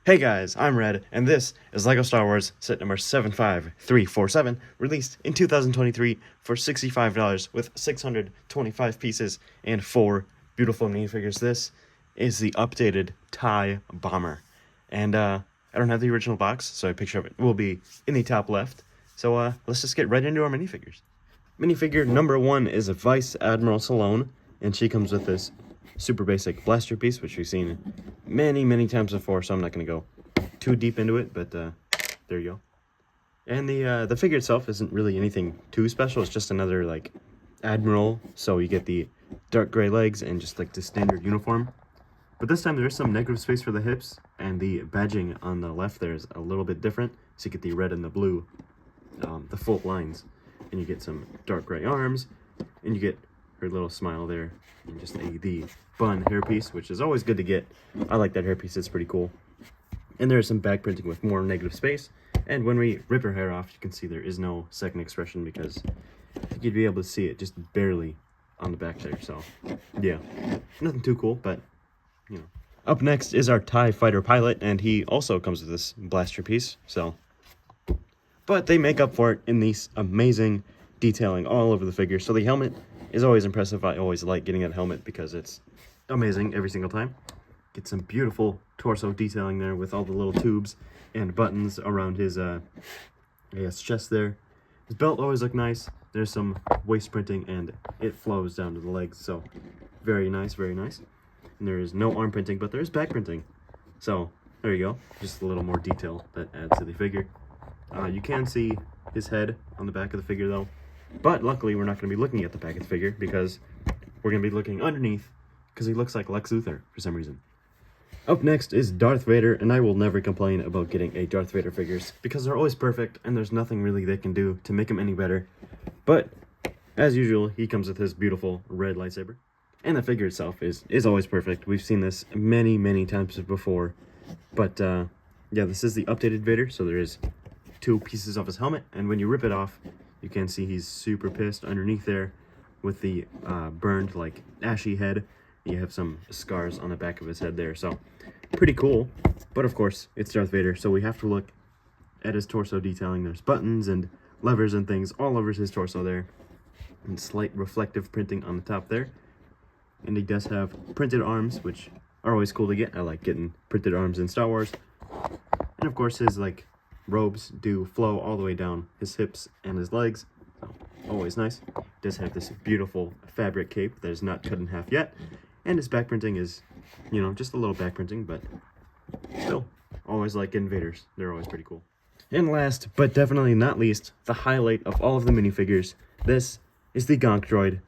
Hey guys, I'm Red, and this is LEGO Star Wars set number 75347, released in 2023 for $65 with 625 pieces and 4 beautiful minifigures. This is the updated TIE Bomber. And I don't have the original box, so a picture of it will be in the top left. So let's just get right into our minifigures. Minifigure number 1 is Vice Admiral Salone, and she comes with this super basic blaster piece, which we've seen many times before, so I'm not going to go too deep into it, but there you go. And the figure itself isn't really anything too special. It's just another, like, Admiral, so you get the dark gray legs and just, like, the standard uniform. But this time there is some negative space for the hips, and the badging on the left there is a little bit different, so you get the red and the blue, the full lines, and you get some dark gray arms, and you get her little smile there, and just the bun hairpiece, which is always good to get. I like that hairpiece, it's pretty cool. And there's some back printing with more negative space, and when we rip her hair off, you can see there is no second expression because you'd be able to see it just barely on the back there, so yeah, nothing too cool, but you know. Up next is our TIE Fighter pilot, and he also comes with this blaster piece, so. But they make up for it in these amazing detailing all over the figure. So the helmet is always impressive. I always like getting that helmet because it's amazing every single time. Get some beautiful torso detailing there with all the little tubes and buttons around his chest there. His belt always look nice. There's some waist printing and it flows down to the legs, so very nice, very nice. And there is no arm printing, but there is back printing. So there you go, just a little more detail that adds to the figure. You can see his head on the back of the figure though, but luckily we're not going to be looking at the back of the figure because we're going to be looking underneath because he looks like Lex Luthor for some reason. Up next is Darth Vader, and I will never complain about getting a Darth Vader figures because they're always perfect and there's nothing really they can do to make him any better. But as usual, he comes with his beautiful red lightsaber, and the figure itself is always perfect. We've seen this many times before, but yeah, this is the updated Vader, so there is 2 pieces of his helmet, and when you rip it off, you can see he's super pissed underneath there with the burned, like, ashy head. You have some scars on the back of his head there, so pretty cool. But of course, it's Darth Vader, so we have to look at his torso detailing. There's buttons and levers and things all over his torso there, and slight reflective printing on the top there. And he does have printed arms, which are always cool to get. I like getting printed arms in Star Wars. And of course, his, like, robes do flow all the way down his hips and his legs, so always nice. Does have this beautiful fabric cape that is not cut in half yet, and his back printing is, you know, just a little back printing, but still, always like Invaders. They're always pretty cool. And last, but definitely not least, the highlight of all of the minifigures, this is the Gonk Droid,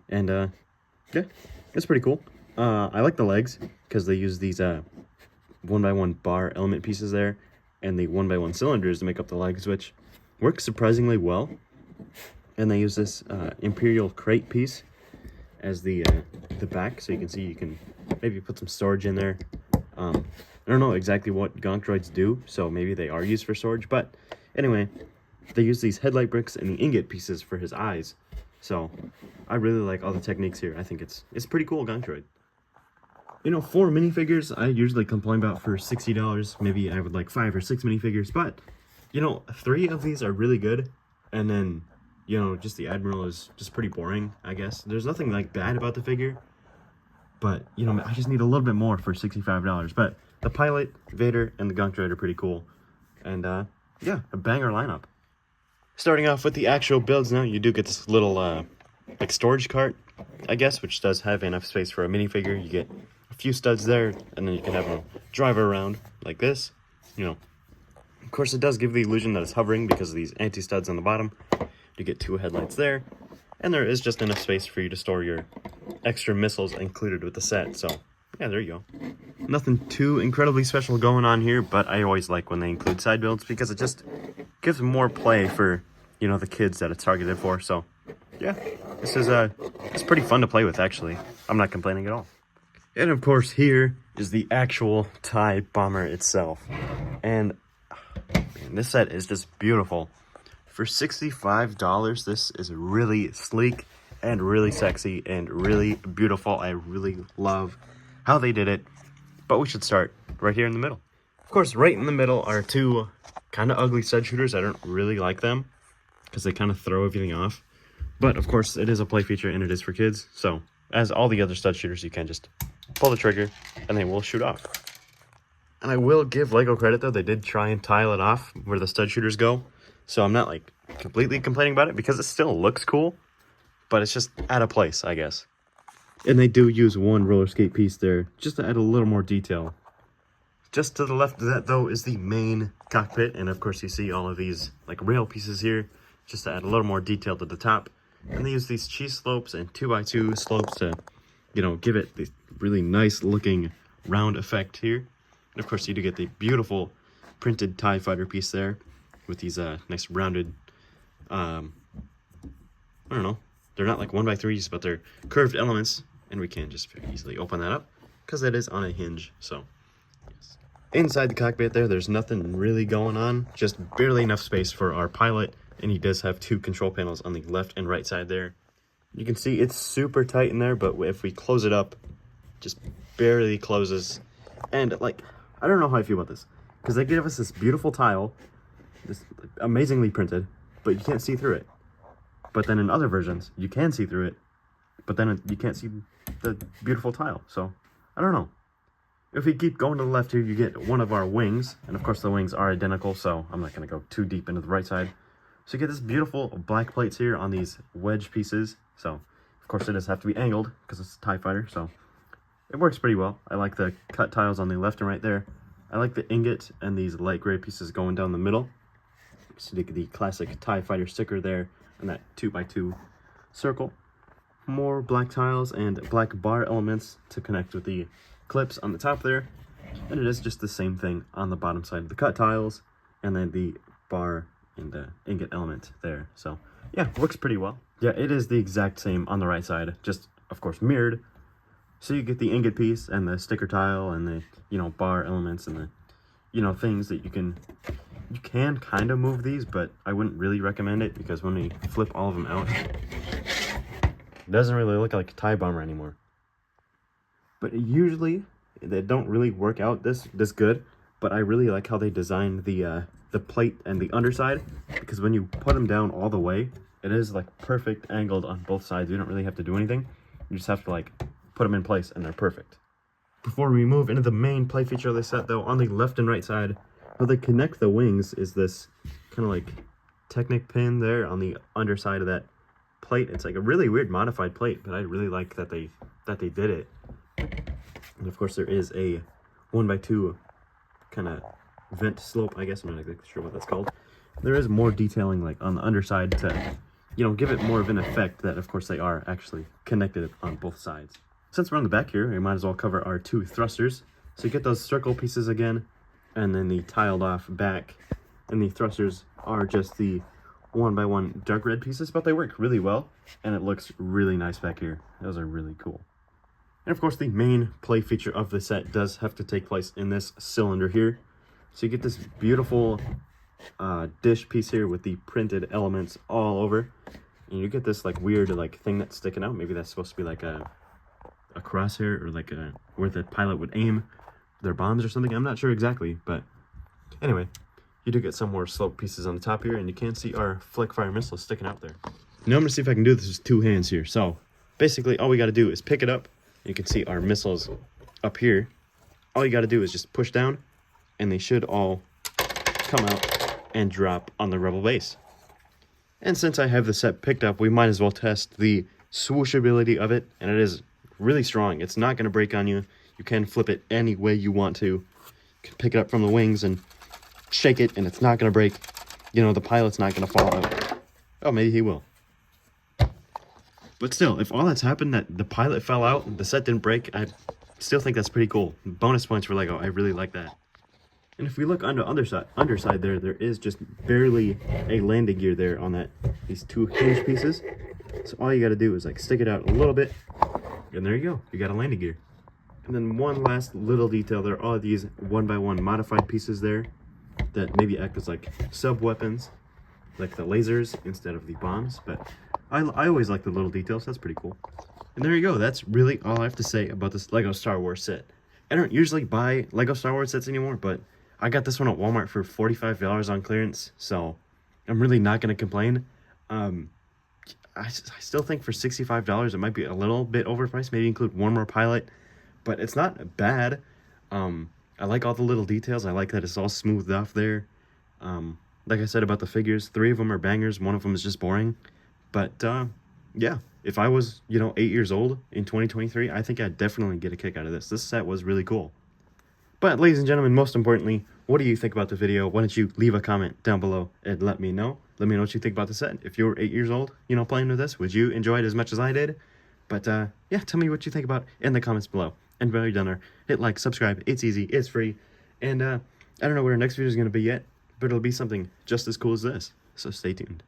and yeah, it's pretty cool. I like the legs, because they use these 1x1 bar element pieces there, and the 1x1 cylinders to make up the legs, which works surprisingly well. And they use this Imperial crate piece as the back, so you can see you can maybe put some storage in there. I don't know exactly what Gonk Droids do, so maybe they are used for storage, but anyway, they use these headlight bricks and the ingot pieces for his eyes. So I really like all the techniques here. I think it's pretty cool Gonk Droid. You know, 4 minifigures I usually complain about for $60. Maybe I would like 5 or 6 minifigures, but, you know, 3 of these are really good, and then, you know, just the Admiral is just pretty boring, I guess. There's nothing, like, bad about the figure, but, you know, I just need a little bit more for $65. But the pilot, Vader, and the Gonk Droid are pretty cool, and, yeah, a banger lineup. Starting off with the actual builds now, you do get this little, like, storage cart, I guess, which does have enough space for a minifigure. You get a few studs there, and then you can have them drive around like this, you know. Of course, it does give the illusion that it's hovering because of these anti-studs on the bottom. You get 2 headlights there, and there is just enough space for you to store your extra missiles included with the set, so yeah, there you go. Nothing too incredibly special going on here, but I always like when they include side builds because it just gives more play for, you know, the kids that it's targeted for, so yeah, this is it's pretty fun to play with, actually. I'm not complaining at all. And of course, here is the actual TIE Bomber itself. And man, this set is just beautiful. For $65, this is really sleek and really sexy and really beautiful. I really love how they did it. But we should start right here in the middle. course, right in the middle are two kind of ugly stud shooters. I don't really like them because they kind of throw everything off. But, of course, it is a play feature and it is for kids. So, as all the other stud shooters, you can just pull the trigger and they will shoot off. And I will give LEGO credit, though. They did try and tile it off where the stud shooters go. So, I'm not, like, completely complaining about it because it still looks cool. But it's just out of place, I guess. And they do use one roller skate piece there just to add a little more detail. Just to the left of that, though, is the main cockpit. And, of course, you see all of these, like, rail pieces here just to add a little more detail to the top. And they use these cheese slopes and 2x2 slopes to, you know, give it this really nice-looking round effect here. And, of course, you do get the beautiful printed TIE Fighter piece there with these nice rounded, I don't know. They're not like 1x3s, but they're curved elements. And we can just very easily open that up because it is on a hinge, so... Inside the cockpit there's nothing really going on, just barely enough space for our pilot, and he does have two control panels on the left and right side there. You can see it's super tight in there, but if we close it up, just barely closes. And, like, I don't know how I feel about this, because they give us this beautiful tile, this amazingly printed, but you can't see through it. But then in other versions, you can see through it, but then you can't see the beautiful tile, so I don't know. If we keep going to the left here, you get one of our wings. And of course the wings are identical, so I'm not going to go too deep into the right side. So you get this beautiful black plates here on these wedge pieces. So, of course it does have to be angled because it's a TIE Fighter, so it works pretty well. I like the cut tiles on the left and right there. I like the ingot and these light gray pieces going down the middle. So you get the classic TIE Fighter sticker there and that 2x2 circle. More black tiles and black bar elements to connect with the clips on the top there, and it is just the same thing on the bottom side of the cut tiles, and then the bar and the ingot element there. So yeah, works pretty well. Yeah, it is the exact same on the right side, just of course mirrored. So you get the ingot piece and the sticker tile and the, you know, bar elements and the, you know, things that you can kind of move these, but I wouldn't really recommend it because when we flip all of them out, it doesn't really look like a TIE bomber anymore. But usually they don't really work out this good, but I really like how they designed the plate and the underside, because when you put them down all the way, it is like perfect angled on both sides. You don't really have to do anything. You just have to like put them in place and they're perfect. Before we move into the main play feature of the set though, on the left and right side, how they connect the wings is this kind of like Technic pin there on the underside of that plate. It's like a really weird modified plate, but I really like that they did it. And of course there is a 1x2 kind of vent slope, I guess. I'm not exactly sure what that's called. There is more detailing like on the underside to, you know, give it more of an effect that of course they are actually connected on both sides. Since we're on the back here, we might as well cover our two thrusters. So you get those circle pieces again, and then the tiled off back, and the thrusters are just the 1x1 dark red pieces, but they work really well, and it looks really nice back here. Those are really cool. And of course the main play feature of the set does have to take place in this cylinder here. So you get this beautiful dish piece here with the printed elements all over. And you get this like weird like thing that's sticking out. Maybe that's supposed to be like a crosshair or like where the pilot would aim their bombs or something. I'm not sure exactly, but anyway, you do get some more slope pieces on the top here, and you can see our flick fire missile sticking out there. Now I'm gonna see if I can do this with two hands here. So basically all we got to do is pick it up. You can see our missiles up here. All you got to do is just push down, and they should all come out and drop on the Rebel base. And since I have the set picked up, we might as well test the swooshability of it, and it is really strong. It's not going to break on you. You can flip it any way you want to. You can pick it up from the wings and shake it, and it's not going to break. You know, the pilot's not going to fall out. Oh, maybe he will. But still, if all that's happened, that the pilot fell out and the set didn't break, I still think that's pretty cool. Bonus points for LEGO. I really like that. And if we look on the underside there is just barely a landing gear there on these two hinge pieces. So all you got to do is like stick it out a little bit, and there you go. You got a landing gear. And then one last little detail, there are these 1x1 modified pieces there that maybe act as like sub-weapons, like the lasers instead of the bombs, but I always like the little details. That's pretty cool. And there you go. That's really all I have to say about this LEGO Star Wars set. I don't usually buy LEGO Star Wars sets anymore, but I got this one at Walmart for $45 on clearance, so I'm really not going to complain. I still think for $65 it might be a little bit overpriced, maybe include one more pilot, but it's not bad. I like all the little details. I like that it's all smoothed off there. Like I said about the figures, 3 of them are bangers, 1 of them is just boring. But yeah, if I was, 8 years old in 2023, I think I'd definitely get a kick out of this. This set was really cool. But ladies and gentlemen, most importantly, what do you think about the video? Why don't you leave a comment down below and let me know. Let me know what you think about the set. If you're 8 years old, playing with this, would you enjoy it as much as I did? But yeah, tell me what you think about it in the comments below. And while you're done there, hit like, subscribe. It's easy, it's free. And I don't know where our next video is going to be yet, but it'll be something just as cool as this. So stay tuned.